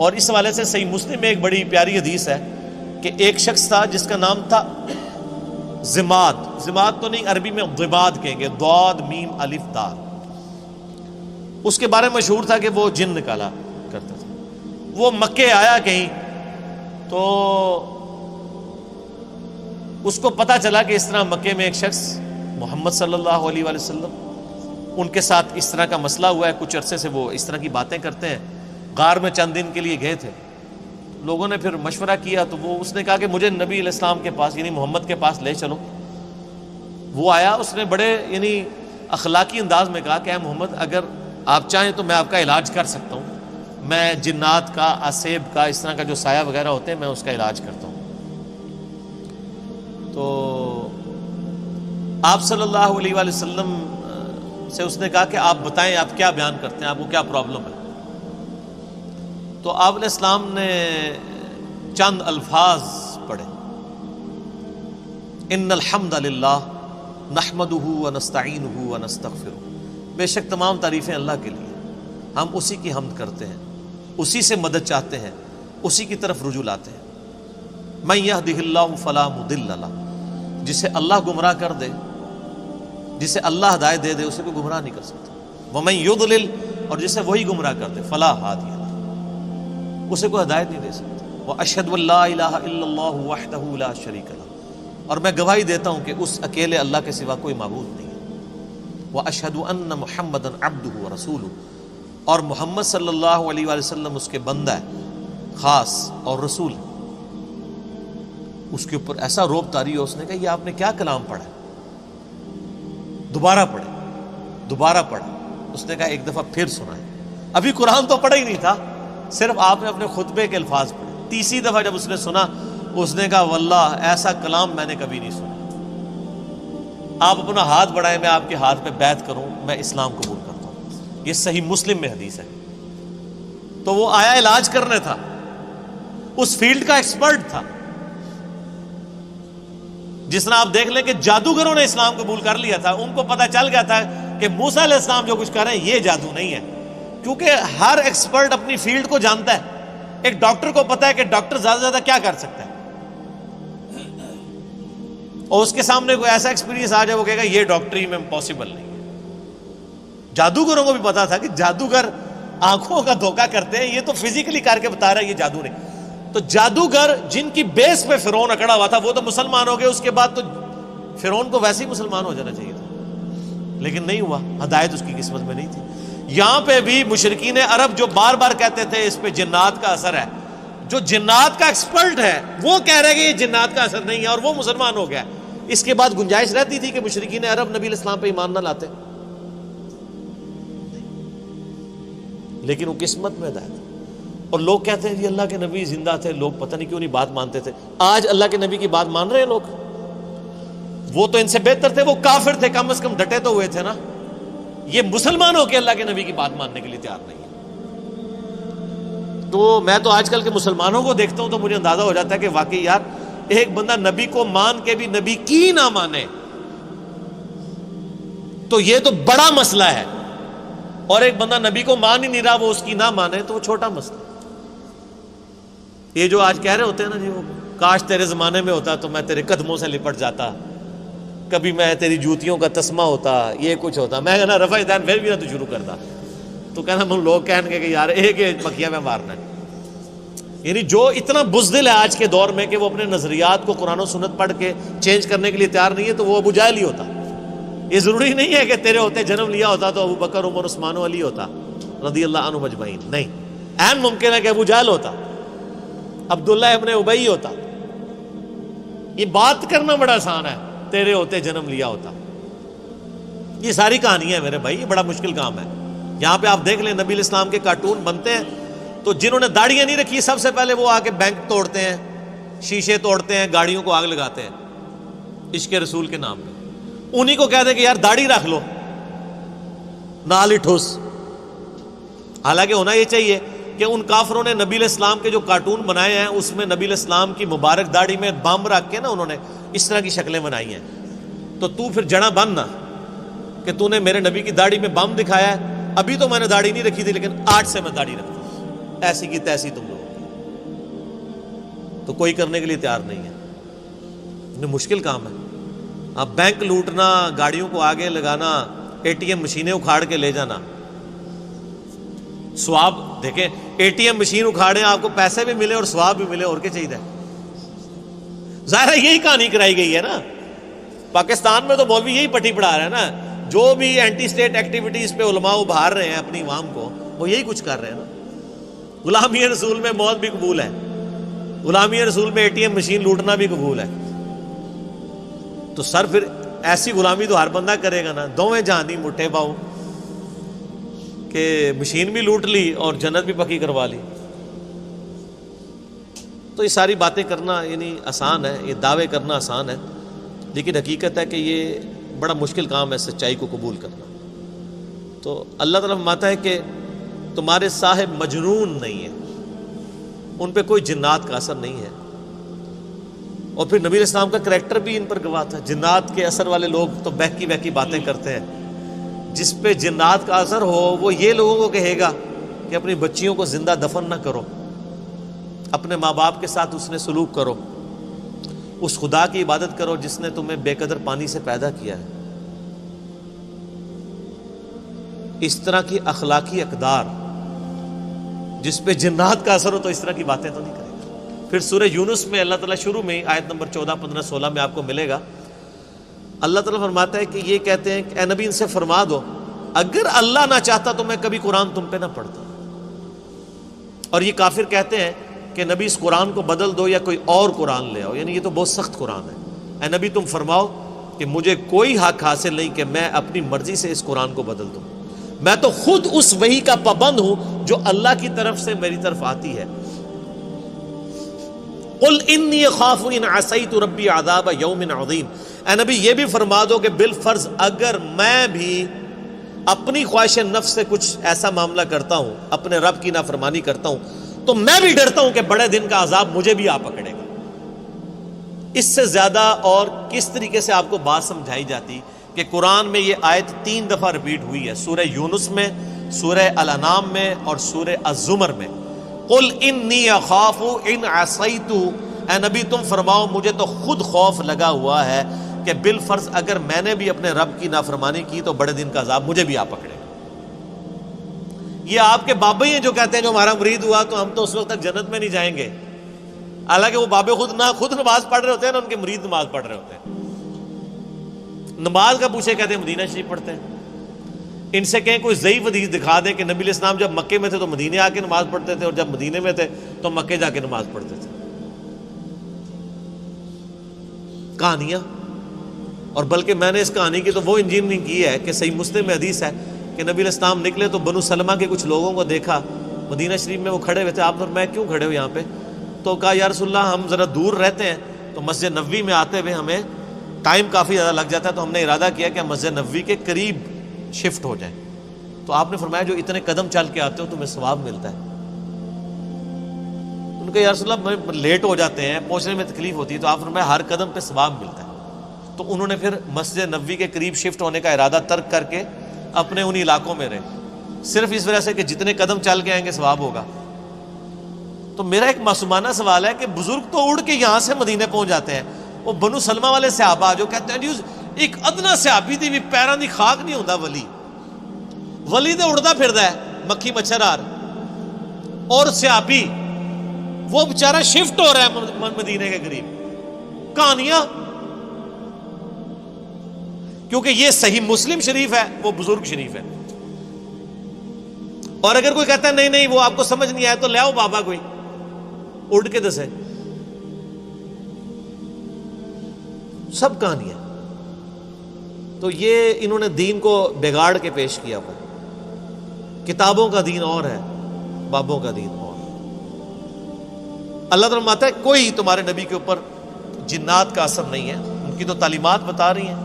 اور اس حوالے سے صحیح مسلم میں ایک بڑی پیاری حدیث ہے کہ ایک شخص تھا جس کا نام تھا ضماد. ضماد تو نہیں، عربی میں ضباد کہیں گے، ضاد میم الف دال. اس کے بارے میں مشہور تھا کہ وہ جن نکالا کرتا تھا. وہ مکے آیا کہیں تو اس کو پتا چلا کہ اس طرح مکے میں ایک شخص محمد صلی اللہ علیہ وآلہ وسلم ان کے ساتھ اس طرح کا مسئلہ ہوا ہے. کچھ عرصے سے وہ اس طرح کی باتیں کرتے ہیں. غار میں چند دن کے لیے گئے تھے. لوگوں نے پھر مشورہ کیا تو اس نے کہا کہ مجھے نبی علیہ السلام کے پاس یعنی محمد کے پاس لے چلو. وہ آیا، اس نے بڑے یعنی اخلاقی انداز میں کہا کہ اے محمد، اگر آپ چاہیں تو میں آپ کا علاج کر سکتا ہوں. میں جنات کا، اسیب کا، اس طرح کا جو سایہ وغیرہ ہوتے ہیں میں اس کا علاج کرتا ہوں. تو آپ صلی اللہ علیہ وآلہ وسلم سے اس نے کہا کہ آپ بتائیں آپ کیا بیان کرتے ہیں، آپ کو کیا پرابلم ہے. تو آپ علیہ السلام نے چند الفاظ پڑھے، ان الحمد للہ نحمدہ ونستعینہ ونستغفرہ. بے شک تمام تعریفیں اللہ کے لیے، ہم اسی کی حمد کرتے ہیں، اسی سے مدد چاہتے ہیں، اسی کی طرف رجوع لاتے ہیں. من یہدہ اللہ فلا مضل لہ، جسے اللہ گمراہ کر دے، جسے اللہ ہدایت دے دے، اسے کوئی گمراہ نہیں کر سکتا. ومن یضلل، اور جسے وہی گمراہ کر دے، فلا ہادی لہ، اسے کوئی ہدایت نہیں دے سکتا. واشہد ان لا الہ الا اللہ وحدہ لا شریک لہ، اور میں گواہی دیتا ہوں کہ اس اکیلے اللہ کے سوا کوئی معبود نہیں ہے. واشہد ان محمدا عبدہ ورسولہ، اور محمد صلی اللہ علیہ وآلہ وسلم اس کے بندہ ہے خاص اور رسول ہے. اس کے اوپر ایسا روب طاری ہو، اس نے کہا یہ آپ نے کیا کلام پڑھا ہے؟ دوبارہ پڑھے، دوبارہ پڑھا. اس نے کہا ایک دفعہ پھر سنائے. ابھی قرآن تو پڑھا ہی نہیں تھا، صرف آپ نے اپنے خطبے کے الفاظ پڑھے. تیسری دفعہ جب اس نے سنا، اس نے کہا واللہ ایسا کلام میں نے کبھی نہیں سنا. آپ اپنا ہاتھ بڑھائیں، میں آپ کے ہاتھ پہ بیعت کروں، میں اسلام قبول کرتا ہوں. یہ صحیح مسلم میں حدیث ہے. تو وہ آیا علاج کرنے تھا، اس فیلڈ کا ایکسپرٹ تھا. جس طرح آپ دیکھ لیں کہ جادوگروں نے اسلام قبول کر لیا تھا، ان کو پتہ چل گیا تھا کہ موسیٰ علیہ السلام جو کچھ کر رہے ہیں یہ جادو نہیں ہے. کیونکہ ہر ایکسپرٹ اپنی فیلڈ کو جانتا ہے. ایک ڈاکٹر کو پتا ہے کہ ڈاکٹر زیادہ سے زیادہ کیا کر سکتا ہے، اور اس کے سامنے کوئی ایسا ایکسپیرینس آ جائے وہ کہے گا یہ ڈاکٹری میں پاسبل نہیں ہے. جادوگروں کو بھی پتا تھا کہ جادوگر آنکھوں کا دھوکہ کرتے ہیں، یہ تو فزیکلی کر کے بتا رہا ہے، یہ جادو نہیں. تو جادوگر جن کی بیس پہ فرعون اکڑا ہوا تھا وہ تو مسلمان ہو گئے. اس کے بعد تو فرعون کو ویسے ہی مسلمان ہو جانا چاہیے تھا، لیکن نہیں ہوا. ہدایت اس کی قسمت میں نہیں تھی. یہاں پہ بھی مشرکین عرب جو بار بار کہتے تھے اس پہ جنات کا اثر ہے، جو جنات کا ایکسپرٹ ہے وہ کہہ رہے کہ یہ جنات کا اثر نہیں ہے، اور وہ مسلمان ہو گیا. اس کے بعد گنجائش رہتی تھی کہ مشرکین عرب نبی علیہ السلام پہ ایمان نہ لاتے، لیکن وہ قسمت میں ہدایت. اور لوگ کہتے ہیں جی اللہ کے نبی زندہ تھے، لوگ پتہ نہیں کیوں نہیں بات مانتے تھے. آج اللہ کے نبی کی بات مان رہے ہیں لوگ. وہ تو ان سے بہتر تھے، وہ کافر تھے، کم از کم ڈٹے تو ہوئے تھے نا. یہ مسلمان ہو کے اللہ کے نبی کی بات ماننے کے لیے تیار نہیں ہے. تو میں تو آج کل کے مسلمانوں کو دیکھتا ہوں تو مجھے اندازہ ہو جاتا ہے کہ واقعی یار ایک بندہ نبی کو مان کے بھی نبی کی نہ مانے تو یہ تو بڑا مسئلہ ہے، اور ایک بندہ نبی کو مان ہی نہیں رہا وہ اس کی نہ مانے تو وہ چھوٹا مسئلہ. یہ جو آج کہہ رہے ہوتے ہیں نا جی وہ کاش تیرے زمانے میں ہوتا تو میں تیرے قدموں سے لپٹ جاتا، کبھی میں تیری جوتیوں کا تسمہ ہوتا، یہ کچھ ہوتا، میں کہنا رفع دین پھر بھی نہ تو شروع کرتا. تو کہنا ہم لوگ کہیں گے کہ یار ایک مکھیا میں مارنا ہے. یعنی جو اتنا بزدل ہے آج کے دور میں کہ وہ اپنے نظریات کو قرآن و سنت پڑھ کے چینج کرنے کے لیے تیار نہیں ہے، تو وہ ابو جہل ہی ہوتا. یہ ضروری نہیں ہے کہ تیرے ہوتے جنم لیا ہوتا تو ابو بکر عمر عثمان و علی ہوتا رضی اللہ عنہ اجمعین. نہیں، عین ممکن ہے کہ ابو جہل ہوتا، عبداللہ ابن ابی ہوتا. یہ بات کرنا بڑا آسان ہے، تیرے ہوتے جنم لیا ہوتا. یہ ساری کہانی ہے میرے بھائی، یہ بڑا مشکل کام ہے. یہاں پہ آپ دیکھ لیں نبی علیہ السلام کے کارٹون بنتے ہیں تو جنہوں نے داڑیاں نہیں رکھی سب سے پہلے وہ آ کے بینک توڑتے ہیں، شیشے توڑتے ہیں، گاڑیوں کو آگ لگاتے ہیں عشق رسول کے نام پہ. انہی کو کہتے ہیں کہ یار داڑھی رکھ لو، نال ہی ٹھوس. حالانکہ ہونا یہ چاہیے کہ ان کافروں نے نبی علیہ السلام کے جو کارٹون بنائے ہیں اس میں نبی علیہ السلام کی مبارک داڑھی میں بم رکھ کے نا انہوں نے اس طرح کی شکلیں بنائی ہیں. تو پھر جڑا بننا کہ تو نے میرے نبی کی داڑھی میں بم دکھایا ہے. ابھی تو میں نے داڑھی نہیں رکھی تھی لیکن آج سے میں داڑھی رکھتا ہوں. ایسی کی تیسی تم لوگوں کی، تو کوئی کرنے کے لیے تیار نہیں ہے. مشکل کام ہے. اب بینک لوٹنا، گاڑیوں کو آگے لگانا، اے ٹی ایم مشینیں اکھاڑ کے لے جانا، ثواب دیکھیں، اے ٹی ایم مشین اکھاڑیں، آپ کو پیسے بھی ملے اور ثواب بھی ملے، اور کیا چاہیے. ظاہر ہے یہی کہانی کرائی گئی ہے نا. پاکستان میں تو مولوی یہی پٹی پڑھا رہے ہیں نا. جو بھی اینٹی اسٹیٹ ایکٹیویٹیز پہ علماء ابھار رہے ہیں اپنی عوام کو، وہ یہی کچھ کر رہے ہیں نا. غلامی رسول میں موت بھی قبول ہے، غلامی رسول میں اے ٹی ایم مشین لوٹنا بھی قبول ہے. تو سر پھر ایسی غلامی تو ہر بندہ کرے گا نا. دوویں جہانی مٹھے پاؤ کہ مشین بھی لوٹ لی اور جنت بھی پکی کروا لی. تو یہ ساری باتیں کرنا یعنی آسان ہے، یہ دعوے کرنا آسان ہے، لیکن حقیقت ہے کہ یہ بڑا مشکل کام ہے سچائی کو قبول کرنا. تو اللہ تعالیٰ فرماتا ہے کہ تمہارے صاحب مجنون نہیں ہیں، ان پہ کوئی جنات کا اثر نہیں ہے. اور پھر نبی علیہ السلام کا کریکٹر بھی ان پر گواہ تھا. جنات کے اثر والے لوگ تو بہکی بہکی باتیں کرتے ہیں. جس پہ جنات کا اثر ہو وہ یہ لوگوں کو کہے گا کہ اپنی بچیوں کو زندہ دفن نہ کرو، اپنے ماں باپ کے ساتھ اس نے سلوک کرو، اس خدا کی عبادت کرو جس نے تمہیں بے قدر پانی سے پیدا کیا ہے. اس طرح کی اخلاقی اقدار جس پہ جنات کا اثر ہو تو اس طرح کی باتیں تو نہیں کرے گا. پھر سورہ یونس میں اللہ تعالیٰ شروع میں آیت نمبر 14، 15، 16 میں آپ کو ملے گا. اللہ تعالیٰ فرماتا ہے کہ یہ کہتے ہیں کہ اے نبی ان سے فرما دو اگر اللہ نہ چاہتا تو میں کبھی قرآن تم پہ نہ پڑھتا. اور یہ کافر کہتے ہیں کہ نبی اس قرآن کو بدل دو یا کوئی اور قرآن لے آؤ، یعنی یہ تو بہت سخت قرآن ہے. اے نبی تم فرماؤ کہ مجھے کوئی حق حاصل نہیں کہ میں اپنی مرضی سے اس قرآن کو بدل دوں. میں تو خود اس وحی کا پابند ہوں جو اللہ کی طرف سے میری طرف آتی ہے. قل انی اخاف ان عصیت ربی عذاب یوم عظیم. اے نبی یہ بھی فرما دو کہ بالفرض اگر میں بھی اپنی خواہش نفس سے کچھ ایسا معاملہ کرتا ہوں، اپنے رب کی نافرمانی کرتا ہوں، تو میں بھی ڈرتا ہوں کہ بڑے دن کا عذاب مجھے بھی آ پکڑے گا. اس سے زیادہ اور کس طریقے سے آپ کو بات سمجھائی جاتی کہ قرآن میں یہ آیت 3 دفعہ ریپیٹ ہوئی ہے، سورہ یونس میں، سورہ الانعام میں اور سورہ الزمر میں. قل انی اخاف ان عصیت. اے نبی تم فرماؤ مجھے تو خود خوف لگا ہوا ہے کہ بالفرض اگر میں نے بھی اپنے رب کی نافرمانی کی تو بڑے دن کا عذاب مجھے بھی آ پکڑے گا. یہ آپ کے بابے ہیں جو کہتے ہیں جو ہمارا مرید ہوا تو ہم تو اس وقت تک جنت میں نہیں جائیں گے، حالانکہ وہ بابے خود نماز پڑھ رہے ہوتے ہیں نا ان کے مرید نماز پڑھ رہے ہوتے ہیں. نماز کا پوچھے کہتے ہیں مدینہ شریف پڑھتے ہیں. ان سے کہیں کوئی ضعیف حدیث دکھا دیں کہ نبی علیہ السلام جب مکے میں تھے تو مدینے آ کے نماز پڑھتے تھے اور جب مدینے میں تھے تو مکے جا کے نماز پڑھتے تھے. کہانیاں. اور بلکہ میں نے اس کہانی کی تو وہ انجینئرنگ کی ہے کہ صحیح مسلم میں حدیث ہے کہ نبی علیہ السلام نکلے تو بنو سلمہ کے کچھ لوگوں کو دیکھا مدینہ شریف میں، وہ کھڑے ہوئے تھے. آپ نے میں کیوں کھڑے ہو یہاں پہ؟ تو کہا یا رسول اللہ ہم ذرا دور رہتے ہیں تو مسجد نبوی میں آتے ہوئے ہمیں ٹائم کافی زیادہ لگ جاتا ہے، تو ہم نے ارادہ کیا کہ ہم مسجد نبوی کے قریب شفٹ ہو جائیں. تو آپ نے فرمایا جو اتنے قدم چل کے آتے ہو تمہیں ثواب ملتا ہے. ان کا یا رسول اللہ لیٹ ہو جاتے ہیں، پہنچنے میں تکلیف ہوتی ہے. تو آپ نے فرمایا ہر قدم پہ ثواب ملتا ہے. تو انہوں نے پھر مسجد نبوی کے قریب شفٹ ہونے کا ارادہ ترک کر کے اپنے ان علاقوں میں رہے، صرف اس وجہ سے کہ جتنے قدم چل کے آئیں گے ثواب ہوگا. تو میرا ایک معصومانہ سوال ہے کہ بزرگ تو اڑ کے یہاں سے مدینے پہنچ جاتے ہیں، وہ بنو سلمہ والے صحابہ جو کہتے ہیں ایک ادنا صحابی دی بھی پیراں دی خاک نہیں ہوندا ولی تو اڑتا پھردا ہے مکھی مچھر آر، اور صحابی وہ بیچارہ شفٹ ہو رہا ہے مدینے کے قریب. کہانیاں. کیونکہ یہ صحیح مسلم شریف ہے، وہ بزرگ شریف ہے. اور اگر کوئی کہتا ہے نہیں نہیں وہ آپ کو سمجھ نہیں آیا تو لے آؤ بابا کوئی اڑ کے دسے. سب کہانیاں. تو یہ انہوں نے دین کو بگاڑ کے پیش کیا ہوا. کتابوں کا دین اور ہے، بابوں کا دین اور. اللہ تعالیٰ فرماتا ہے کوئی تمہارے نبی کے اوپر جنات کا اثر نہیں ہے، ان کی تو تعلیمات بتا رہی ہیں.